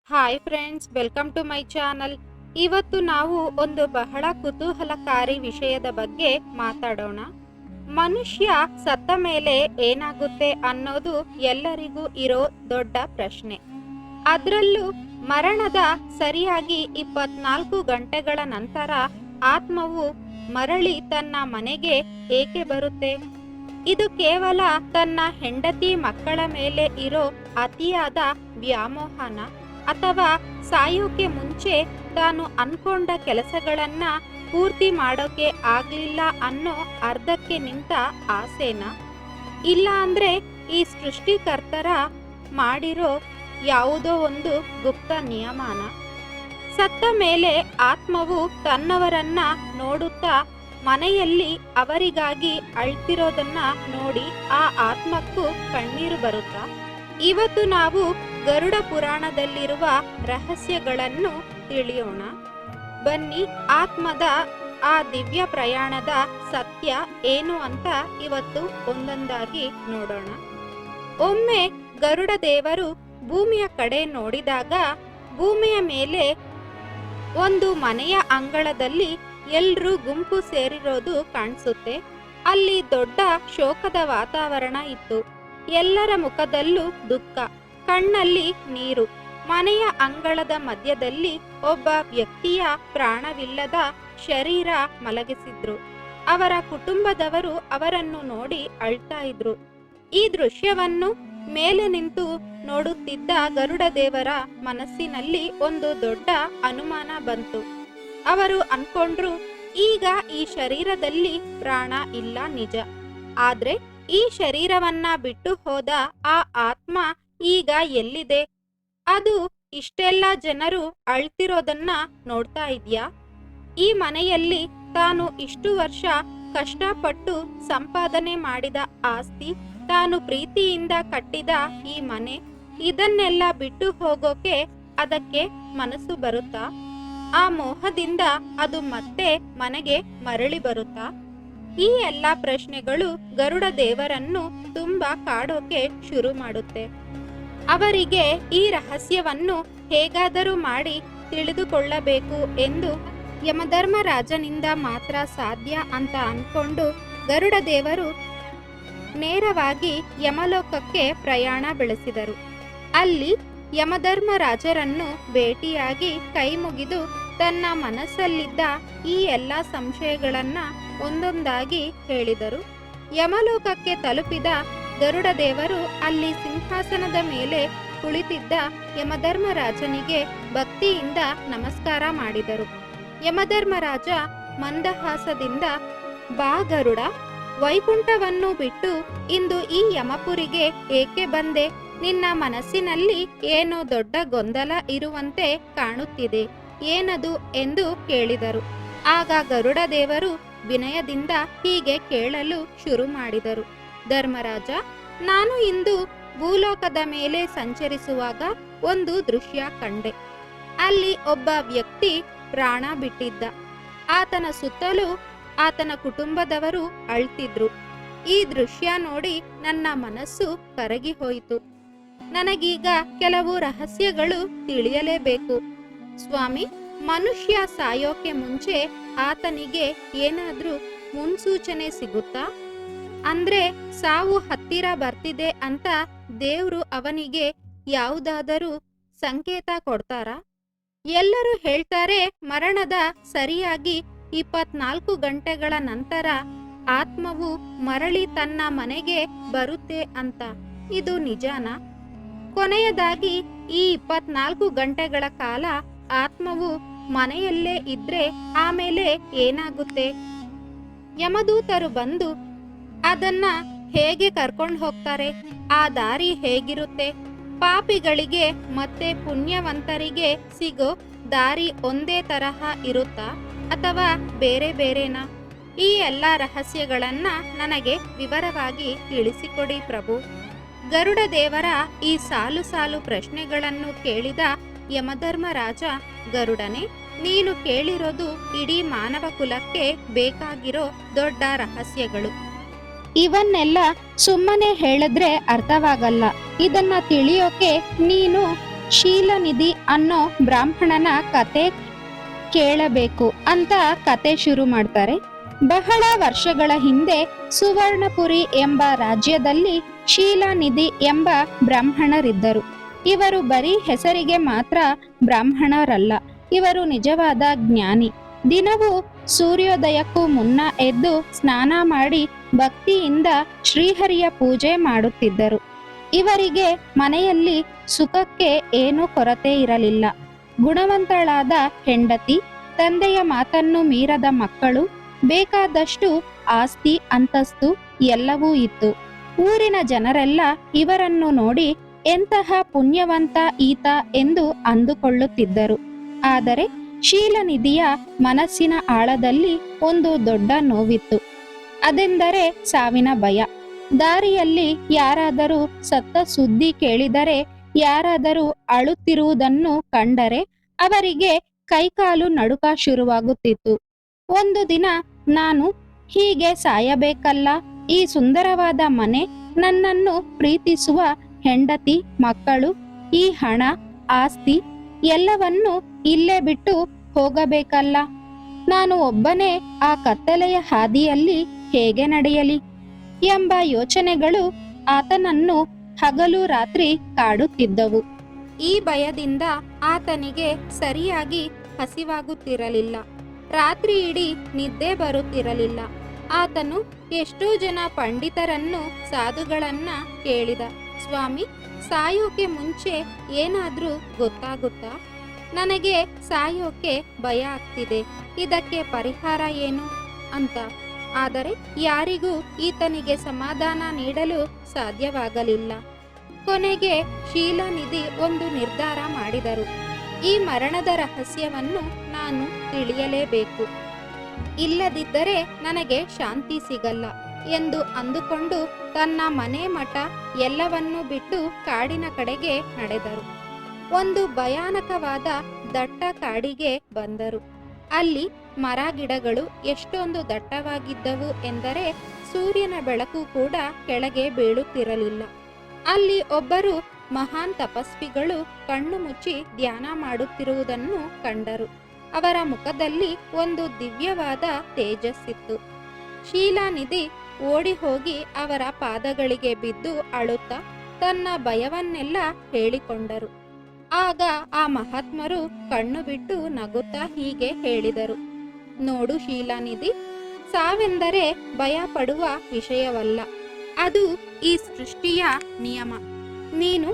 Hi friends, welcome to my channel. ಇವತ್ತು ನಾವು ಒಂದು ಬಹಳ ಕುತೂಹಲಕಾರಿ ವಿಷಯದ ಬಗ್ಗೆ ಮಾತಾಡೋಣ. ಮನುಷ್ಯ ಸತ್ತ ಮೇಲೆ ಏನಾಗುತ್ತೆ ಅನ್ನೋದು ಎಲ್ಲರಿಗೂ ಇರೋ ದೊಡ್ಡ ಪ್ರಶ್ನೆ. ಅದರಲ್ಲೂ ಮರಣದ ಸರಿಯಾಗಿ 24 ಗಂಟೆಗಳ ನಂತರ ಆತ್ಮವು ಮರಳಿ ತನ್ನ ಮನೆಗೆ ಏಕೆ ಬರುತ್ತೆ? ಇದು ಕೇವಲ ತನ್ನ ಹೆಂಡತಿ ಮಕ್ಕಳ ಮೇಲೆ ಇರೋ ಅತಿಯಾದ ವ್ಯಾಮೋಹನ, ಅಥವಾ ಸಾಯೋಕೆ ಮುಂಚೆ ತಾನು ಅನ್ಕೊಂಡ ಕೆಲಸಗಳನ್ನ ಪೂರ್ತಿ ಮಾಡೋಕೆ ಆಗ್ಲಿಲ್ಲ ಅನ್ನೋ ಅರ್ಧಕ್ಕೆ ನಿಂತ ಆಸೆನಾ? ಇಲ್ಲ ಅಂದ್ರೆ ಈ ಸೃಷ್ಟಿಕರ್ತರ ಮಾಡಿರೋ ಯಾವುದೋ ಒಂದು ಗುಪ್ತ ನಿಯಮನ? ಸತ್ತ ಮೇಲೆ ಆತ್ಮವು ತನ್ನವರನ್ನ ನೋಡುತ್ತಾ ಮನೆಯಲ್ಲಿ ಅವರಿಗಾಗಿ ಅಳ್ತಿರೋದನ್ನ ನೋಡಿ ಆ ಆತ್ಮಕ್ಕೂ ಕಣ್ಣೀರು ಬರುತ್ತಾ? ಇವತ್ತು ನಾವು ಗರುಡ ಪುರಾಣದಲ್ಲಿರುವ ರಹಸ್ಯಗಳನ್ನು ತಿಳಿಯೋಣ. ಬನ್ನಿ, ಆತ್ಮದ ಆ ದಿವ್ಯ ಪ್ರಯಾಣದ ಸತ್ಯ ಏನು ಅಂತ ಇವತ್ತು ಒಂದೊಂದಾಗಿ ನೋಡೋಣ. ಒಮ್ಮೆ ಗರುಡ ದೇವರು ಭೂಮಿಯ ಕಡೆ ನೋಡಿದಾಗ ಭೂಮಿಯ ಮೇಲೆ ಒಂದು ಮನೆಯ ಅಂಗಳದಲ್ಲಿ ಎಲ್ರೂ ಗುಂಪು ಸೇರಿರೋದು ಕಾಣಿಸುತ್ತೆ. ಅಲ್ಲಿ ದೊಡ್ಡ ಶೋಕದ ವಾತಾವರಣ ಇತ್ತು. ಎಲ್ಲರ ಮುಖದಲ್ಲೂ ದುಃಖ, ಕಣ್ಣಲ್ಲಿ ನೀರು. ಮನೆಯ ಅಂಗಳದ ಮಧ್ಯದಲ್ಲಿ ಒಬ್ಬ ವ್ಯಕ್ತಿಯ ಪ್ರಾಣವಿಲ್ಲದ ಶರೀರ ಮಲಗಿಸಿದ್ರು. ಅವರ ಕುಟುಂಬದವರು ಅವರನ್ನು ನೋಡಿ ಅಳ್ತಾ ಇದ್ರು. ಈ ದೃಶ್ಯವನ್ನು ಮೇಲೆ ನಿಂತು ನೋಡುತ್ತಿದ್ದ ಗರುಡ ದೇವರ ಮನಸ್ಸಿನಲ್ಲಿ ಒಂದು ದೊಡ್ಡ ಅನುಮಾನ ಬಂತು. ಅವರು ಅನ್ಕೊಂಡ್ರು, ಈಗ ಈ ಶರೀರದಲ್ಲಿ ಪ್ರಾಣ ಇಲ್ಲ ನಿಜ, ಆದ್ರೆ ಈ ಶರೀರವನ್ನ ಬಿಟ್ಟು ಹೋದ ಆ ಆತ್ಮ ಈಗ ಎಲ್ಲಿದೆ? ಅದು ಇಷ್ಟೆಲ್ಲ ಜನರು ಅಳ್ತಿರೋದನ್ನ ನೋಡ್ತಾ ಇದ್ಯಾ? ಈ ಮನೆಯಲ್ಲಿ ತಾನು ಇಷ್ಟು ವರ್ಷ ಕಷ್ಟಪಟ್ಟು ಸಂಪಾದನೆ ಮಾಡಿದ ಆಸ್ತಿ, ತಾನು ಪ್ರೀತಿಯಿಂದ ಕಟ್ಟಿದ ಈ ಮನೆ, ಇದನ್ನೆಲ್ಲ ಬಿಟ್ಟು ಹೋಗೋಕೆ ಅದಕ್ಕೆ ಮನಸ್ಸು ಬರುತ್ತಾ? ಆ ಮೋಹದಿಂದ ಅದು ಮತ್ತೆ ಮನೆಗೆ ಮರಳಿ ಬರುತ್ತಾ? ಈ ಎಲ್ಲ ಪ್ರಶ್ನೆಗಳು ಗರುಡ ದೇವರನ್ನು ತುಂಬಾ ಕಾಡೋಕೆ ಶುರು ಮಾಡುತ್ತೆ. ಅವರಿಗೆ ಈ ರಹಸ್ಯವನ್ನು ಹೇಗಾದರೂ ಮಾಡಿ ತಿಳಿದುಕೊಳ್ಳಬೇಕು ಎಂದು ಯಮಧರ್ಮರಾಜನಿಂದ ಮಾತ್ರ ಸಾಧ್ಯ ಅಂತ ಅನ್ಕೊಂಡು ಗರುಡ ದೇವರು ನೇರವಾಗಿ ಯಮಲೋಕಕ್ಕೆ ಪ್ರಯಾಣ ಬೆಳೆಸಿದರು. ಅಲ್ಲಿ ಯಮಧರ್ಮರಾಜರನ್ನು ಭೇಟಿಯಾಗಿ ಕೈ ಮುಗಿದು ತನ್ನ ಮನಸ್ಸಲ್ಲಿದ್ದ ಈ ಎಲ್ಲ ಸಂಶಯಗಳನ್ನ ಒಂದೊಂದಾಗಿ ಹೇಳಿದರು. ಯಮಲೋಕಕ್ಕೆ ತಲುಪಿದ ಗರುಡ ದೇವರು ಅಲ್ಲಿ ಸಿಂಹಾಸನದ ಮೇಲೆ ಕುಳಿತಿದ್ದ ಯಮಧರ್ಮರಾಜನಿಗೆ ಭಕ್ತಿಯಿಂದ ನಮಸ್ಕಾರ ಮಾಡಿದರು. ಯಮಧರ್ಮರಾಜ ಮಂದಹಾಸದಿಂದ, ಬಾ ಗರುಡ, ವೈಕುಂಠವನ್ನು ಬಿಟ್ಟು ಇಂದು ಈ ಯಮಪುರಿಗೆ ಏಕೆ ಬಂದೆ? ನಿನ್ನ ಮನಸ್ಸಿನಲ್ಲಿ ಏನೋ ದೊಡ್ಡ ಗೊಂದಲ ಇರುವಂತೆ ಕಾಣುತ್ತಿದೆ, ಏನದು ಎಂದು ಕೇಳಿದರು. ಆಗ ಗರುಡ ದೇವರು ವಿನಯದಿಂದ ಹೀಗೆ ಕೇಳಲು ಶುರು ಮಾಡಿದರು. ಧರ್ಮರಾಜ, ನಾನು ಇಂದು ಭೂಲೋಕದ ಮೇಲೆ ಸಂಚರಿಸುವಾಗ ಒಂದು ದೃಶ್ಯ ಕಂಡೆ. ಅಲ್ಲಿ ಒಬ್ಬ ವ್ಯಕ್ತಿ ಪ್ರಾಣ ಬಿಟ್ಟಿದ್ದ. ಆತನ ಸುತ್ತಲೂ ಆತನ ಕುಟುಂಬದವರು ಅಳ್ತಿದ್ರು. ಈ ದೃಶ್ಯ ನೋಡಿ ನನ್ನ ಮನಸ್ಸು ಕರಗಿ ಹೋಯಿತು. ನನಗೀಗ ಕೆಲವು ರಹಸ್ಯಗಳು ತಿಳಿಯಲೇಬೇಕು. ಸ್ವಾಮಿ, ಮನುಷ್ಯ ಸಾಯೋಕೆ ಮುಂಚೆ ಆತನಿಗೆ ಏನಾದ್ರೂ ಮುನ್ಸೂಚನೆ ಸಿಗುತ್ತಾ? ಅಂದ್ರೆ ಸಾವು ಹತ್ತಿರ ಬರ್ತಿದೆ ಅಂತ ದೇವ್ರು ಅವನಿಗೆ ಯಾವುದಾದರೂ ಸಂಕೇತ ಕೊಡ್ತಾರಾ? ಎಲ್ಲರೂ ಹೇಳ್ತಾರೆ ಮರಣದ ಸರಿಯಾಗಿ 24 ಗಂಟೆಗಳ ನಂತರ ಆತ್ಮವು ಮರಳಿ ತನ್ನ ಮನೆಗೆ ಬರುತ್ತೆ ಅಂತ. ಇದು ನಿಜಾನಾ? ಕೊನೆಯದಾಗಿ ಈ 24 ಗಂಟೆಗಳ ಕಾಲ ಆತ್ಮವು ಮನೆಯಲ್ಲೇ ಇದ್ರೆ ಆಮೇಲೆ ಏನಾಗುತ್ತೆ? ಯಮದೂತರು ಬಂದು ಅದನ್ನ ಹೇಗೆ ಕರ್ಕೊಂಡು ಹೋಗ್ತಾರೆ? ಆ ದಾರಿ ಹೇಗಿರುತ್ತೆ? ಪಾಪಿಗಳಿಗೆ ಮತ್ತೆ ಪುಣ್ಯವಂತರಿಗೆ ಸಿಗೋ ದಾರಿ ಒಂದೇ ತರಹ ಇರುತ್ತಾ ಅಥವಾ ಬೇರೆ ಬೇರೆನಾ? ಈ ಎಲ್ಲ ರಹಸ್ಯಗಳನ್ನ ನನಗೆ ವಿವರವಾಗಿ ತಿಳಿಸಿಕೊಡಿ ಪ್ರಭು. ಗರುಡ ದೇವರ ಈ ಸಾಲು ಸಾಲು ಪ್ರಶ್ನೆಗಳನ್ನು ಕೇಳಿದ ಯಮಧರ್ಮರಾಜ, ಗರುಡನೇ, ನೀನು ಕೇಳಿರೋದು ಇಡೀ ಮಾನವ ಕುಲಕ್ಕೆ ಬೇಕಾಗಿರೋ ದೊಡ್ಡ ರಹಸ್ಯಗಳು. ಇವನ್ನೆಲ್ಲ ಸುಮ್ಮನೆ ಹೇಳಿದ್ರೆ ಅರ್ಥವಾಗಲ್ಲ. ಇದನ್ನ ತಿಳಿಯೋಕೆ ನೀನು ಶೀಲನಿಧಿ ಅನ್ನೋ ಬ್ರಾಹ್ಮಣನ ಕತೆ ಕೇಳಬೇಕು ಅಂತ ಕತೆ ಶುರು ಮಾಡ್ತಾರೆ. ಬಹಳ ವರ್ಷಗಳ ಹಿಂದೆ ಸುವರ್ಣಪುರಿ ಎಂಬ ರಾಜ್ಯದಲ್ಲಿ ಶೀಲನಿಧಿ ಎಂಬ ಬ್ರಾಹ್ಮಣರಿದ್ದರು. ಇವರು ಬರೀ ಹೆಸರಿಗೆ ಮಾತ್ರ ಬ್ರಾಹ್ಮಣರಲ್ಲ, ಇವರು ನಿಜವಾದ ಜ್ಞಾನಿ. ದಿನವೂ ಸೂರ್ಯೋದಯಕ್ಕೂ ಮುನ್ನ ಎದ್ದು ಸ್ನಾನ ಮಾಡಿ ಭಕ್ತಿಯಿಂದ ಶ್ರೀಹರಿಯ ಪೂಜೆ ಮಾಡುತ್ತಿದ್ದರು. ಇವರಿಗೆ ಮನೆಯಲ್ಲಿ ಸುಖಕ್ಕೆ ಏನೂ ಕೊರತೆ ಇರಲಿಲ್ಲ. ಗುಣವಂತಳಾದ ಹೆಂಡತಿ, ತಂದೆಯ ಮಾತನ್ನು ಮೀರದ ಮಕ್ಕಳು, ಬೇಕಾದಷ್ಟು ಆಸ್ತಿ ಅಂತಸ್ತು ಎಲ್ಲವೂ ಇತ್ತು. ಊರಿನ ಜನರೆಲ್ಲ ಇವರನ್ನು ನೋಡಿ ಎಂತಹ ಪುಣ್ಯವಂತ ಈತ ಎಂದು ಅಂದುಕೊಳ್ಳುತ್ತಿದ್ದರು. ಆದರೆ ಶೀಲನಿಧಿಯ ಮನಸ್ಸಿನ ಆಳದಲ್ಲಿ ಒಂದು ದೊಡ್ಡ ನೋವಿತ್ತು. ಅದೆಂದರೆ ಸಾವಿನ ಭಯ. ದಾರಿಯಲ್ಲಿ ಯಾರಾದರೂ ಸತ್ತ ಸುದ್ದಿ ಕೇಳಿದರೆ, ಯಾರಾದರೂ ಅಳುತ್ತಿರುವುದನ್ನು ಕಂಡರೆ ಅವರಿಗೆ ಕೈಕಾಲು ನಡುಕ ಶುರುವಾಗುತ್ತಿತ್ತು. ಒಂದು ದಿನ, ನಾನು ಹೀಗೆ ಸಾಯಬೇಕಲ್ಲ, ಈ ಸುಂದರವಾದ ಮನೆ, ನನ್ನನ್ನು ಪ್ರೀತಿಸುವ ಹೆಂಡತಿ, ಮಕ್ಕಳು, ಈ ಹಣ ಆಸ್ತಿ ಎಲ್ಲವನ್ನೂ ಇಲ್ಲೇ ಬಿಟ್ಟು ಹೋಗಬೇಕಲ್ಲ, ನಾನು ಒಬ್ಬನೇ ಆ ಕತ್ತಲೆಯ ಹಾದಿಯಲ್ಲಿ ಹೇಗೆ ನಡೆಯಲಿ ಎಂಬ ಯೋಚನೆಗಳು ಆತನನ್ನು ಹಗಲು ರಾತ್ರಿ ಕಾಡುತ್ತಿದ್ದವು. ಈ ಭಯದಿಂದ ಆತನಿಗೆ ಸರಿಯಾಗಿ ಹಸಿವಾಗುತ್ತಿರಲಿಲ್ಲ. ರಾತ್ರಿ ಇಡೀ ನಿದ್ದೆ ಬರುತ್ತಿರಲಿಲ್ಲ. ಆತನು ಎಷ್ಟೋ ಜನ ಪಂಡಿತರನ್ನು, ಸಾಧುಗಳನ್ನ ಕೇಳಿದ. ಸ್ವಾಮಿ, ಸಾಯೋಕೆ ಮುಂಚೆ ಏನಾದ್ರೂ ಗೊತ್ತಾಗುತ್ತಾ? ನನಗೆ ಸಾಯೋಕೆ ಭಯ ಆಗ್ತಿದೆ, ಇದಕ್ಕೆ ಪರಿಹಾರ ಏನು ಅಂತ. ಆದರೆ ಯಾರಿಗೂ ಈತನಿಗೆ ಸಮಾಧಾನ ನೀಡಲು ಸಾಧ್ಯವಾಗಲಿಲ್ಲ. ಕೊನೆಗೆ ಶೀಲನಿಧಿ ಒಂದು ನಿರ್ಧಾರ ಮಾಡಿದರು. ಈ ಮರಣದ ರಹಸ್ಯವನ್ನು ನಾನು ತಿಳಿಯಲೇಬೇಕು, ಇಲ್ಲದಿದ್ದರೆ ನನಗೆ ಶಾಂತಿ ಸಿಗಲ್ಲ ಎಂದು ಅಂದುಕೊಂಡು ತನ್ನ ಮನೆ ಮಠ ಎಲ್ಲವನ್ನೂ ಬಿಟ್ಟು ಕಾಡಿನ ಕಡೆಗೆ ನಡೆದರು. ಒಂದು ಭಯಾನಕವಾದ ದಟ್ಟ ಕಾಡಿಗೆ ಬಂದರು. ಅಲ್ಲಿ ಮರ ಗಿಡಗಳು ಎಷ್ಟೊಂದು ದಟ್ಟವಾಗಿದ್ದವು ಎಂದರೆ ಸೂರ್ಯನ ಬೆಳಕು ಕೂಡ ಕೆಳಗೆ ಬೀಳುತ್ತಿರಲಿಲ್ಲ. ಅಲ್ಲಿ ಒಬ್ಬರು ಮಹಾನ್ ತಪಸ್ವಿಗಳು ಕಣ್ಣು ಮುಚ್ಚಿ ಧ್ಯಾನ ಮಾಡುತ್ತಿರುವುದನ್ನು ಕಂಡರು. ಅವರ ಮುಖದಲ್ಲಿ ಒಂದು ದಿವ್ಯವಾದ ತೇಜಸ್ಸಿತ್ತು. ಶೀಲನಿಧಿ ಓಡಿ ಹೋಗಿ ಅವರ ಪಾದಗಳಿಗೆ ಬಿದ್ದು ಅಳುತ್ತಾ ತನ್ನ ಭಯವನ್ನೆಲ್ಲ ಹೇಳಿಕೊಂಡರು. ಆಗ ಆ ಮಹಾತ್ಮರು ಕಣ್ಣು ಬಿಟ್ಟು ನಗುತ್ತಾ ಹೀಗೆ ಹೇಳಿದರು, ನೋಡು ಶೀಲನಿಧಿ, ಸಾವೆಂದರೆ ಭಯ ಪಡುವ ವಿಷಯವಲ್ಲ, ಅದು ಈ ಸೃಷ್ಟಿಯ ನಿಯಮ. ನೀನು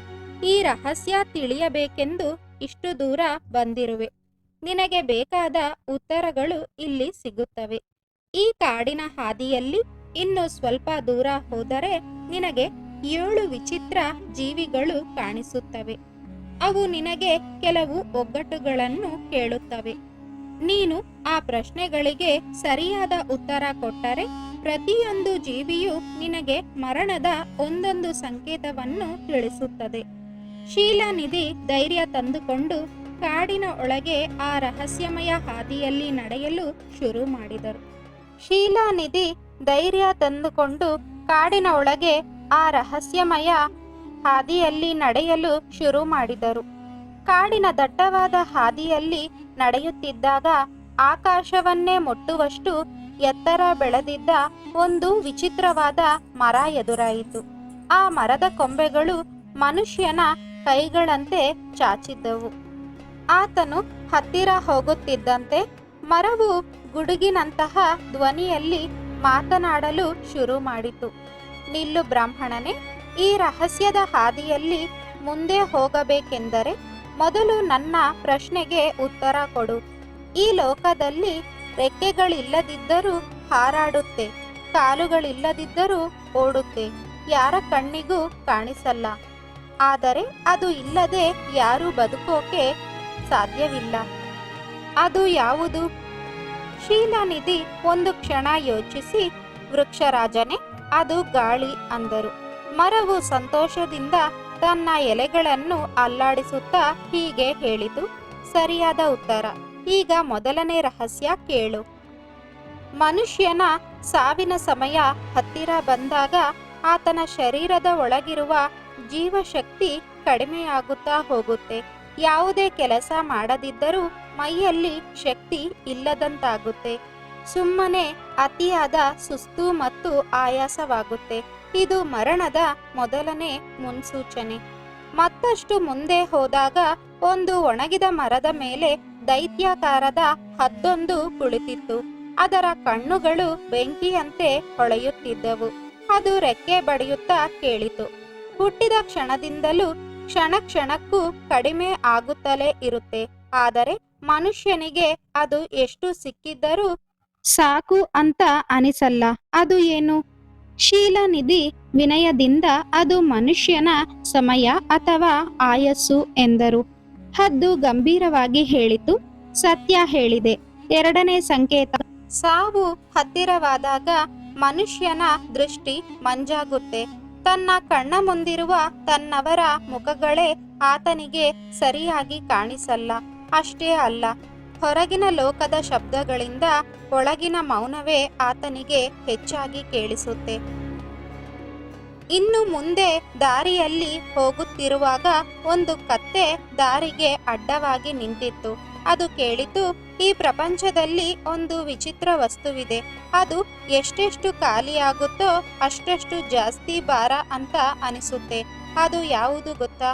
ಈ ರಹಸ್ಯ ತಿಳಿಯಬೇಕೆಂದು ಇಷ್ಟು ದೂರ ಬಂದಿರುವೆ. ನಿನಗೆ ಬೇಕಾದ ಉತ್ತರಗಳು ಇಲ್ಲಿ ಸಿಗುತ್ತವೆ. ಈ ಕಾಡಿನ ಹಾದಿಯಲ್ಲಿ ಇನ್ನು ಸ್ವಲ್ಪ ದೂರ ಹೋದರೆ ನಿನಗೆ 7 ವಿಚಿತ್ರ ಜೀವಿಗಳು ಕಾಣಿಸುತ್ತವೆ. ಅವು ನಿನಗೆ ಕೆಲವು ಒಗ್ಗಟ್ಟುಗಳನ್ನು ಕೇಳುತ್ತವೆ. ನೀನು ಆ ಪ್ರಶ್ನೆಗಳಿಗೆ ಸರಿಯಾದ ಉತ್ತರ ಕೊಟ್ಟರೆ ಪ್ರತಿಯೊಂದು ಜೀವಿಯು ನಿನಗೆ ಮರಣದ ಒಂದೊಂದು ಸಂಕೇತವನ್ನು ತಿಳಿಸುತ್ತದೆ. ಶೀಲನಿಧಿ ಧೈರ್ಯ ತಂದುಕೊಂಡು ಕಾಡಿನ ಒಳಗೆ ಆ ರಹಸ್ಯಮಯ ಹಾದಿಯಲ್ಲಿ ನಡೆಯಲು ಶುರು ಮಾಡಿದರು. ಶೀಲನಿಧಿ ಧೈರ್ಯ ತಂದುಕೊಂಡು ಕಾಡಿನ ಒಳಗೆ ಆ ರಹಸ್ಯಮಯ ಹಾದಿಯಲ್ಲಿ ನಡೆಯಲು ಶುರು ಮಾಡಿದರು. ಕಾಡಿನ ದಟ್ಟವಾದ ಹಾದಿಯಲ್ಲಿ ನಡೆಯುತ್ತಿದ್ದಾಗ ಆಕಾಶವನ್ನೇ ಮುಟ್ಟುವಷ್ಟು ಎತ್ತರ ಬೆಳೆದಿದ್ದ ಒಂದು ವಿಚಿತ್ರವಾದ ಮರ ಎದುರಾಯಿತು. ಆ ಮರದ ಕೊಂಬೆಗಳು ಮನುಷ್ಯನ ಕೈಗಳಂತೆ ಚಾಚಿದ್ದವು. ಆತನು ಹತ್ತಿರ ಹೋಗುತ್ತಿದ್ದಂತೆ ಮರವು ಗುಡುಗಿನಂತಹ ಧ್ವನಿಯಲ್ಲಿ ಮಾತನಾಡಲು ಶುರು ಮಾಡಿತು. ನಿಲ್ಲು ಬ್ರಾಹ್ಮಣನೇ, ಈ ರಹಸ್ಯದ ಹಾದಿಯಲ್ಲಿ ಮುಂದೆ ಹೋಗಬೇಕೆಂದರೆ ಮೊದಲು ನನ್ನ ಪ್ರಶ್ನೆಗೆ ಉತ್ತರ ಕೊಡು. ಈ ಲೋಕದಲ್ಲಿ ರೆಕ್ಕೆಗಳಿಲ್ಲದಿದ್ದರೂ ಹಾರಾಡುತ್ತೆ, ಕಾಲುಗಳಿಲ್ಲದಿದ್ದರೂ ಓಡುತ್ತೆ, ಯಾರ ಕಣ್ಣಿಗೂ ಕಾಣಿಸಲ್ಲ. ಆದರೆ ಅದು ಇಲ್ಲದೆ ಯಾರೂ ಬದುಕೋಕೆ ಸಾಧ್ಯವಿಲ್ಲ. ಅದು ಯಾವುದು? ಶೀಲನಿಧಿ ಒಂದು ಕ್ಷಣ ಯೋಚಿಸಿ, ವೃಕ್ಷರಾಜನೇ, ಅದು ಗಾಳಿ ಅಂದರು. ಮರವು ಸಂತೋಷದಿಂದ ತನ್ನ ಎಲೆಗಳನ್ನು ಅಲ್ಲಾಡಿಸುತ್ತಾ ಹೀಗೆ ಹೇಳಿತು, ಸರಿಯಾದ ಉತ್ತರ. ಈಗ ಮೊದಲನೇ ರಹಸ್ಯ ಕೇಳು. ಮನುಷ್ಯನ ಸಾವಿನ ಸಮಯ ಹತ್ತಿರ ಬಂದಾಗ ಆತನ ಶರೀರದ ಒಳಗಿರುವ ಜೀವಶಕ್ತಿ ಕಡಿಮೆಯಾಗುತ್ತಾ ಹೋಗುತ್ತೆ. ಯಾವುದೇ ಕೆಲಸ ಮಾಡದಿದ್ದರೂ ಮೈಯಲ್ಲಿ ಶಕ್ತಿ ಇಲ್ಲದಂತಾಗುತ್ತೆ. ಸುಮ್ಮನೆ ಅತಿಯಾದ ಸುಸ್ತು ಮತ್ತು ಆಯಾಸವಾಗುತ್ತೆ. ಇದು ಮರಣದ ಮೊದಲನೇ ಮುನ್ಸೂಚನೆ. ಮತ್ತಷ್ಟು ಮುಂದೆ ಹೋದಾಗ ಒಂದು ಒಣಗಿದ ಮರದ ಮೇಲೆ ದೈತ್ಯಾಕಾರದ ಹದ್ದೊಂದು ಕುಳಿತಿತ್ತು. ಅದರ ಕಣ್ಣುಗಳು ಬೆಂಕಿಯಂತೆ ಹೊಳೆಯುತ್ತಿದ್ದವು. ಅದು ರೆಕ್ಕೆ ಬಡಿಯುತ್ತಾ ಕೇಳಿತು. ಹುಟ್ಟಿದ ಕ್ಷಣದಿಂದಲೂ ಕ್ಷಣ ಕ್ಷಣಕ್ಕೂ ಕಡಿಮೆ ಆಗುತ್ತಲೇ ಇರುತ್ತೆ. ಆದರೆ ಮನುಷ್ಯನಿಗೆ ಅದು ಎಷ್ಟು ಸಿಕ್ಕಿದ್ದರೂ ಸಾಕು ಅಂತ ಅನಿಸಲ್ಲ. ಅದು ಏನು? ಶೀಲನಿಧಿ ವಿನಯದಿಂದ ಅದು ಮನುಷ್ಯನ ಸಮಯ ಅಥವಾ ಆಯಸ್ಸು ಎಂದರು. ಹದ್ದು ಗಂಭೀರವಾಗಿ ಹೇಳಿತು, ಸತ್ಯ ಹೇಳಿದೆ. ಎರಡನೇ ಸಂಕೇತ. ಸಾವು ಹತ್ತಿರವಾದಾಗ ಮನುಷ್ಯನ ದೃಷ್ಟಿ ಮಂಜಾಗುತ್ತೆ. ತನ್ನ ಕಣ್ಣ ಮುಂದಿರುವ ತನ್ನವರ ಮುಖಗಳೇ ಆತನಿಗೆ ಸರಿಯಾಗಿ ಕಾಣಿಸಲ್ಲ. ಅಷ್ಟೇ ಅಲ್ಲ, ಹೊರಗಿನ ಲೋಕದ ಶಬ್ದಗಳಿಂದ ಒಳಗಿನ ಮೌನವೇ ಆತನಿಗೆ ಹೆಚ್ಚಾಗಿ ಕೇಳಿಸುತ್ತೆ. ಇನ್ನು ಮುಂದೆ ದಾರಿಯಲ್ಲಿ ಹೋಗುತ್ತಿರುವಾಗ ಒಂದು ಕತ್ತೆ ದಾರಿಗೆ ಅಡ್ಡವಾಗಿ ನಿಂತಿತ್ತು. ಅದು ಕೇಳಿತು, ಈ ಪ್ರಪಂಚದಲ್ಲಿ ಒಂದು ವಿಚಿತ್ರ ವಸ್ತುವಿದೆ. ಅದು ಎಷ್ಟೆಷ್ಟು ಖಾಲಿಯಾಗುತ್ತೋ ಅಷ್ಟಷ್ಟು ಜಾಸ್ತಿ ಭಾರ ಅಂತ ಅನಿಸುತ್ತೆ. ಅದು ಯಾವುದು ಗೊತ್ತಾ?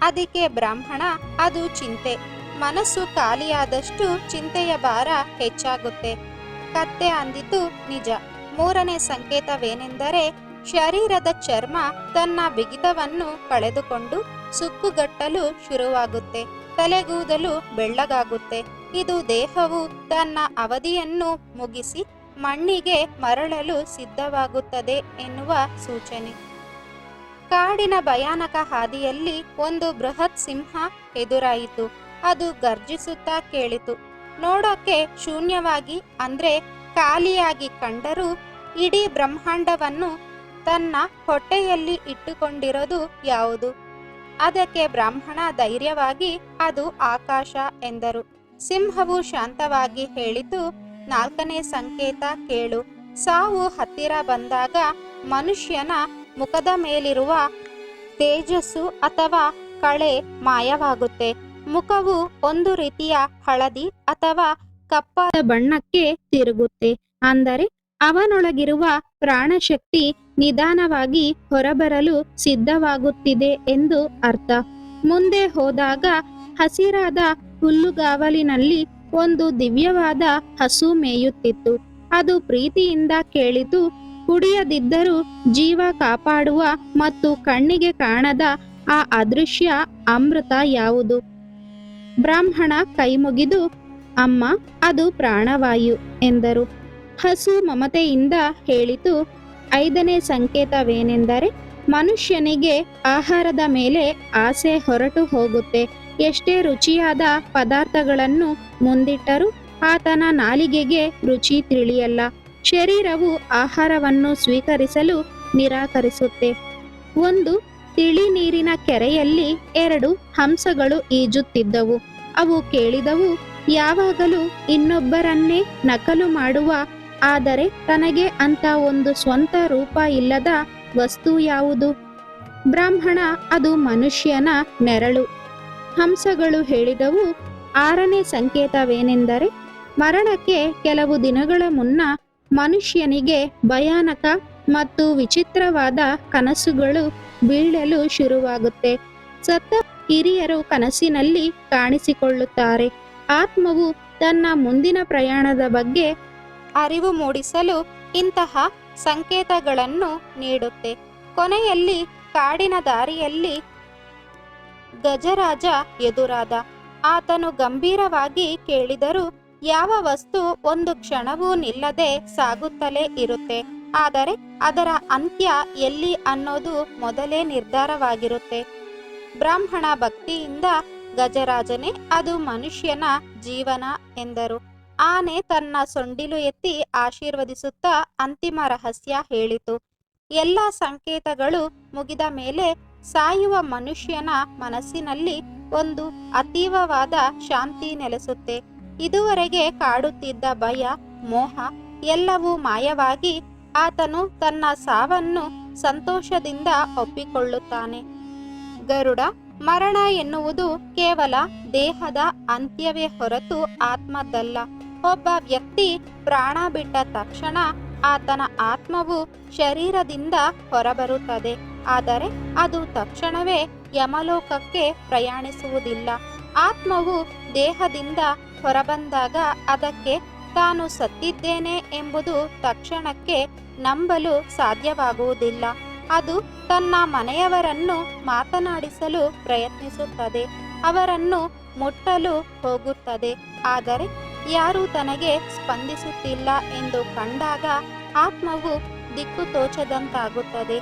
ಅದಕ್ಕೆ ಬ್ರಾಹ್ಮಣ, ಅದು ಚಿಂತೆ. ಮನಸ್ಸು ಖಾಲಿಯಾದಷ್ಟು ಚಿಂತೆಯ ಭಾರ ಹೆಚ್ಚಾಗುತ್ತೆ. ಕತ್ತೆ ಅಂದಿತು, ನಿಜ. ಮೂರನೇ ಸಂಕೇತವೇನೆಂದರೆ ಶರೀರದ ಚರ್ಮ ತನ್ನ ಬಿಗಿತವನ್ನು ಕಳೆದುಕೊಂಡು ಸುಕ್ಕುಗಟ್ಟಲು ಶುರುವಾಗುತ್ತೆ. ತಲೆಗೂದಲು ಬೆಳ್ಳಗಾಗುತ್ತೆ. ಇದು ದೇಹವು ತನ್ನ ಅವಧಿಯನ್ನು ಮುಗಿಸಿ ಮಣ್ಣಿಗೆ ಮರಳಲು ಸಿದ್ಧವಾಗುತ್ತದೆ ಎನ್ನುವ ಸೂಚನೆ. ಕಾಡಿನ ಭಯಾನಕ ಹಾದಿಯಲ್ಲಿ ಒಂದು ಬೃಹತ್ ಸಿಂಹ ಎದುರಾಯಿತು. ಅದು ಗರ್ಜಿಸುತ್ತಾ ಕೇಳಿತು. ನೋಡೋಕೆ ಶೂನ್ಯವಾಗಿ ಅಂದ್ರೆ ಖಾಲಿಯಾಗಿ ಕಂಡರೂ ಇಡೀ ಬ್ರಹ್ಮಾಂಡವನ್ನು ತನ್ನ ಹೊಟ್ಟೆಯಲ್ಲಿ ಇಟ್ಟುಕೊಂಡಿರೋದು ಯಾವುದು? ಅದಕ್ಕೆ ಬ್ರಾಹ್ಮಣ ಧೈರ್ಯವಾಗಿ, ಅದು ಆಕಾಶ ಎಂದರು. ಸಿಂಹವು ಶಾಂತವಾಗಿ ಹೇಳಿತು, ನಾಲ್ಕನೇ ಸಂಕೇತ ಕೇಳು. ಸಾವು ಹತ್ತಿರ ಬಂದಾಗ ಮನುಷ್ಯನ ಮುಖದ ಮೇಲಿರುವ ತೇಜಸ್ಸು ಅಥವಾ ಕಳೆ ಮಾಯವಾಗುತ್ತೆ. ಮುಖವು ಒಂದು ರೀತಿಯ ಹಳದಿ ಅಥವಾ ಕಪ್ಪಾದ ಬಣ್ಣಕ್ಕೆ ತಿರುಗುತ್ತೆ. ಅಂದರೆ ಅವನೊಳಗಿರುವ ಪ್ರಾಣಶಕ್ತಿ ನಿಧಾನವಾಗಿ ಹೊರಬರಲು ಸಿದ್ಧವಾಗುತ್ತಿದೆ ಎಂದು ಅರ್ಥ. ಮುಂದೆ ಹೋದಾಗ ಹಸಿರಾದ ಹುಲ್ಲುಗಾವಲಿನಲ್ಲಿ ಒಂದು ದಿವ್ಯವಾದ ಹಸು ಮೇಯುತ್ತಿತ್ತು. ಅದು ಪ್ರೀತಿಯಿಂದ ಕೇಳಿತು, ಕುಡಿಯದಿದ್ದರೂ ಜೀವ ಕಾಪಾಡುವ ಮತ್ತು ಕಣ್ಣಿಗೆ ಕಾಣದ ಆ ಅದೃಶ್ಯ ಅಮೃತ ಯಾವುದು? ಬ್ರಾಹ್ಮಣ ಕೈಮುಗಿದು, ಅಮ್ಮ, ಅದು ಪ್ರಾಣವಾಯು ಎಂದರು. ಹಸು ಮಮತೆಯಿಂದ ಹೇಳಿತು, ಐದನೇ ಸಂಕೇತವೇನೆಂದರೆ ಮನುಷ್ಯನಿಗೆ ಆಹಾರದ ಮೇಲೆ ಆಸೆ ಹೊರಟು ಹೋಗುತ್ತೆ. ಎಷ್ಟೇ ರುಚಿಯಾದ ಪದಾರ್ಥಗಳನ್ನು ಮುಂದಿಟ್ಟರೂ ಆತನ ನಾಲಿಗೆಗೆ ರುಚಿ ತಿಳಿಯಲ್ಲ. ಶರೀರವು ಆಹಾರವನ್ನು ಸ್ವೀಕರಿಸಲು ನಿರಾಕರಿಸುತ್ತೆ. ಒಂದು ತಿಳಿ ನೀರಿನ ಕೆರೆಯಲ್ಲಿ ಎರಡು ಹಂಸಗಳು ಈಜುತ್ತಿದ್ದವು. ಅವು ಕೇಳಿದವು, ಯಾವಾಗಲೂ ಇನ್ನೊಬ್ಬರನ್ನೇ ನಕಲು ಮಾಡುವ, ಆದರೆ ತನಗೆ ಅಂತ ಒಂದು ಸ್ವಂತ ರೂಪ ಇಲ್ಲದ ವಸ್ತು ಯಾವುದು? ಬ್ರಾಹ್ಮಣ, ಅದು ಮನುಷ್ಯನ ನೆರಳು. ಹಂಸಗಳು ಹೇಳಿದವು, ಆರನೇ ಸಂಕೇತವೇನೆಂದರೆ ಮರಣಕ್ಕೆ ಕೆಲವು ದಿನಗಳ ಮುನ್ನ ಮನುಷ್ಯನಿಗೆ ಭಯಾನಕ ಮತ್ತು ವಿಚಿತ್ರವಾದ ಕನಸುಗಳು ಬೀಳಲು ಶುರುವಾಗುತ್ತೆ. ಸತ್ತ ಹಿರಿಯರು ಕನಸಿನಲ್ಲಿ ಕಾಣಿಸಿಕೊಳ್ಳುತ್ತಾರೆ. ಆತ್ಮವು ತನ್ನ ಮುಂದಿನ ಪ್ರಯಾಣದ ಬಗ್ಗೆ ಅರಿವು ಮೂಡಿಸಲು ಇಂತಹ ಸಂಕೇತಗಳನ್ನು ನೀಡುತ್ತೆ. ಕೊನೆಯಲ್ಲಿ ಕಾಡಿನ ದಾರಿಯಲ್ಲಿ ಗಜರಾಜ ಎದುರಾದ. ಆತನು ಗಂಭೀರವಾಗಿ ಕೇಳಿದರು, ಯಾವ ವಸ್ತು ಒಂದು ಕ್ಷಣವೂ ನಿಲ್ಲದೆ ಸಾಗುತ್ತಲೇ ಇರುತ್ತೆ, ಆದರೆ ಅದರ ಅಂತ್ಯ ಎಲ್ಲಿ ಅನ್ನೋದು ಮೊದಲೇ ನಿರ್ಧಾರವಾಗಿರುತ್ತೆ. ಬ್ರಾಹ್ಮಣ ಭಕ್ತಿಯಿಂದ, ಗಜರಾಜನೇ, ಅದು ಮನುಷ್ಯನ ಜೀವನ ಎಂದರು. ಆನೆ ತನ್ನ ಸೊಂಡಿಲು ಎತ್ತಿ ಆಶೀರ್ವದಿಸುತ್ತಾ ಅಂತಿಮ ರಹಸ್ಯ ಹೇಳಿತು. ಎಲ್ಲ ಸಂಕೇತಗಳು ಮುಗಿದ ಮೇಲೆ ಸಾಯುವ ಮನುಷ್ಯನ ಮನಸ್ಸಿನಲ್ಲಿ ಒಂದು ಅತೀವವಾದ ಶಾಂತಿ ನೆಲೆಸುತ್ತೆ. ಇದುವರೆಗೆ ಕಾಡುತ್ತಿದ್ದ ಭಯ, ಮೋಹ ಎಲ್ಲವೂ ಮಾಯವಾಗಿ ಆತನು ತನ್ನ ಸಾವನ್ನು ಸಂತೋಷದಿಂದ ಒಪ್ಪಿಕೊಳ್ಳುತ್ತಾನೆ. ಗರುಡ, ಮರಣ ಎನ್ನುವುದು ಕೇವಲ ದೇಹದ ಅಂತ್ಯವೇ ಹೊರತು ಆತ್ಮದ್ದಲ್ಲ. ಒಬ್ಬ ವ್ಯಕ್ತಿ ಪ್ರಾಣ ಬಿಟ್ಟ ತಕ್ಷಣ ಆತನ ಆತ್ಮವು ಶರೀರದಿಂದ ಹೊರಬರುತ್ತದೆ. ಆದರೆ ಅದು ತಕ್ಷಣವೇ ಯಮಲೋಕಕ್ಕೆ ಪ್ರಯಾಣಿಸುವುದಿಲ್ಲ. ಆತ್ಮವು ದೇಹದಿಂದ ಹೊರಬಂದಾಗ ಅದಕ್ಕೆ ತಾನು ಸತ್ತಿದ್ದೇನೆ ಎಂಬುದು ತಕ್ಷಣಕ್ಕೆ ನಂಬಲು ಸಾಧ್ಯವಾಗುವುದಿಲ್ಲ. ಅದು ತನ್ನ ಮನೆಯವರನ್ನು ಮಾತನಾಡಿಸಲು ಪ್ರಯತ್ನಿಸುತ್ತದೆ, ಅವರನ್ನು ಮುಟ್ಟಲು ಹೋಗುತ್ತದೆ. ಆದರೆ ಯಾರೂ ತನಗೆ ಸ್ಪಂದಿಸುತ್ತಿಲ್ಲ ಎಂದು ಕಂಡಾಗ ಆತ್ಮವು ದಿಕ್ಕು ತೋಚದಂತಾಗುತ್ತದೆ.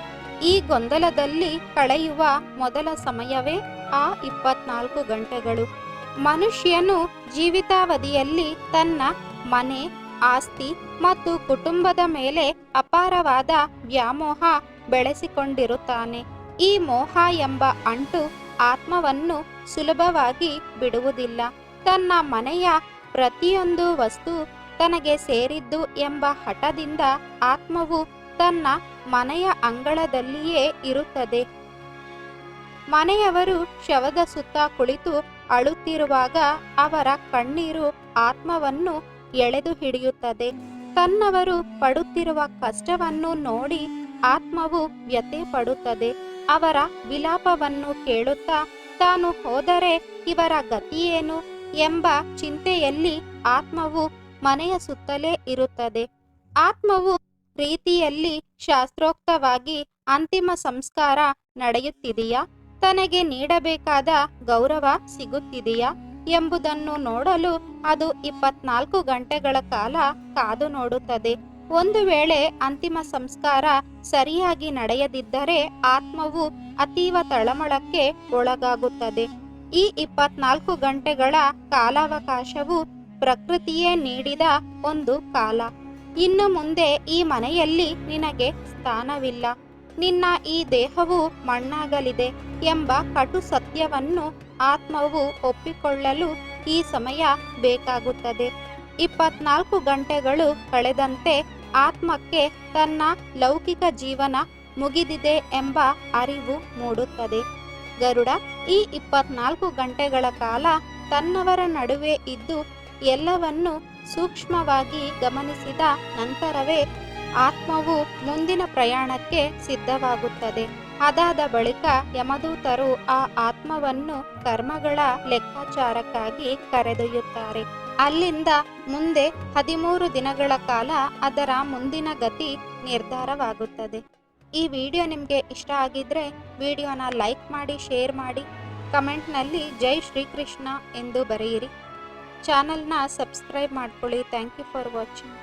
ಈ ಗೊಂದಲದಲ್ಲಿ ಕಳೆಯುವ ಮೊದಲ ಸಮಯವೇ ಆ 24 ಗಂಟೆಗಳು. ಮನುಷ್ಯನು ಜೀವಿತಾವಧಿಯಲ್ಲಿ ತನ್ನ ಮನೆ, ಆಸ್ತಿ ಮತ್ತು ಕುಟುಂಬದ ಮೇಲೆ ಅಪಾರವಾದ ವ್ಯಾಮೋಹ ಬೆಳೆಸಿಕೊಂಡಿರುತ್ತಾನೆ. ಈ ಮೋಹ ಎಂಬ ಅಂಟು ಆತ್ಮವನ್ನು ಸುಲಭವಾಗಿ ಬಿಡುವುದಿಲ್ಲ. ತನ್ನ ಮನೆಯ ಪ್ರತಿಯೊಂದು ವಸ್ತು ತನಗೆ ಸೇರಿದ್ದು ಎಂಬ ಹಠದಿಂದ ಆತ್ಮವು ತನ್ನ ಮನೆಯ ಅಂಗಳದಲ್ಲಿಯೇ ಇರುತ್ತದೆ. ಮನೆಯವರು ಶವದ ಸುತ್ತ ಕುಳಿತು ಅಳುತ್ತಿರುವಾಗ ಅವರ ಕಣ್ಣೀರು ಆತ್ಮವನ್ನು ಎಳೆದು ಹಿಡಿಯುತ್ತದೆ. ತನ್ನವರು ಪಡುತ್ತಿರುವ ಕಷ್ಟವನ್ನು ನೋಡಿ ಆತ್ಮವು ವ್ಯಥೆ ಪಡುತ್ತದೆ. ಅವರ ವಿಲಾಪವನ್ನು ಕೇಳುತ್ತಾ ತಾನು ಹೋದರೆ ಇವರ ಗತಿಯೇನು ಎಂಬ ಚಿಂತೆಯಲ್ಲಿ ಆತ್ಮವು ಮನೆಯ ಸುತ್ತಲೇ ಇರುತ್ತದೆ. ಆತ್ಮವು ರೀತಿಯಲ್ಲಿ ಶಾಸ್ತ್ರೋಕ್ತವಾಗಿ ಅಂತಿಮ ಸಂಸ್ಕಾರ ನಡೆಯುತ್ತಿದೆಯಾ, ತನಗೆ ನೀಡಬೇಕಾದ ಗೌರವ ಸಿಗುತ್ತಿದೆಯಾ ಎಂಬುದನ್ನು ನೋಡಲು ಅದು 24 ಗಂಟೆಗಳ ಕಾಲ ಕಾದು ನೋಡುತ್ತದೆ. ಒಂದು ವೇಳೆ ಅಂತಿಮ ಸಂಸ್ಕಾರ ಸರಿಯಾಗಿ ನಡೆಯದಿದ್ದರೆ ಆತ್ಮವು ಅತೀವ ತಳಮಳಕ್ಕೆ ಒಳಗಾಗುತ್ತದೆ. ಈ 24 ಗಂಟೆಗಳ ಕಾಲಾವಕಾಶವು ಪ್ರಕೃತಿಯೇ ನೀಡಿದ ಒಂದು ಕಾಲ. ಇನ್ನು ಮುಂದೆ ಈ ಮನೆಯಲ್ಲಿ ನಿನಗೆ ಸ್ಥಾನವಿಲ್ಲ, ನಿನ್ನ ಈ ದೇಹವು ಮಣ್ಣಾಗಲಿದೆ ಎಂಬ ಕಟು ಸತ್ಯವನ್ನು ಆತ್ಮವು ಒಪ್ಪಿಕೊಳ್ಳಲು ಈ ಸಮಯ ಬೇಕಾಗುತ್ತದೆ. 24 ಗಂಟೆಗಳು ಕಳೆದಂತೆ ಆತ್ಮಕ್ಕೆ ತನ್ನ ಲೌಕಿಕ ಜೀವನ ಮುಗಿದಿದೆ ಎಂಬ ಅರಿವು ಮೂಡುತ್ತದೆ. ಗರುಡ ಈ 24 ಗಂಟೆಗಳ ಕಾಲ ತನ್ನವರ ನಡುವೆ ಇದ್ದು ಎಲ್ಲವನ್ನು ಸೂಕ್ಷ್ಮವಾಗಿ ಗಮನಿಸಿದ ನಂತರವೇ ಆತ್ಮವು ಮುಂದಿನ ಪ್ರಯಾಣಕ್ಕೆ ಸಿದ್ಧವಾಗುತ್ತದೆ. ಅದಾದ ಬಳಿಕ ಯಮದೂತರು ಆ ಆತ್ಮವನ್ನು ಕರ್ಮಗಳ ಲೆಕ್ಕಾಚಾರಕ್ಕಾಗಿ ಕರೆದೊಯ್ಯುತ್ತಾರೆ. ಅಲ್ಲಿಂದ ಮುಂದೆ 13 ದಿನಗಳ ಕಾಲ ಅದರ ಮುಂದಿನ ಗತಿ ನಿರ್ಧಾರವಾಗುತ್ತದೆ. ಈ ವಿಡಿಯೋ ನಿಮಗೆ ಇಷ್ಟ ಆಗಿದ್ರೆ ವಿಡಿಯೋನ ಲೈಕ್ ಮಾಡಿ, ಶೇರ್ ಮಾಡಿ, ಕಮೆಂಟ್ನಲ್ಲಿ ಜೈ ಶ್ರೀಕೃಷ್ಣ ಎಂದು ಬರೆಯಿರಿ. ಚಾನಲ್ನ ಸಬ್ಸ್ಕ್ರೈಬ್ ಮಾಡ್ಕೊಳ್ಳಿ. Thank you for watching.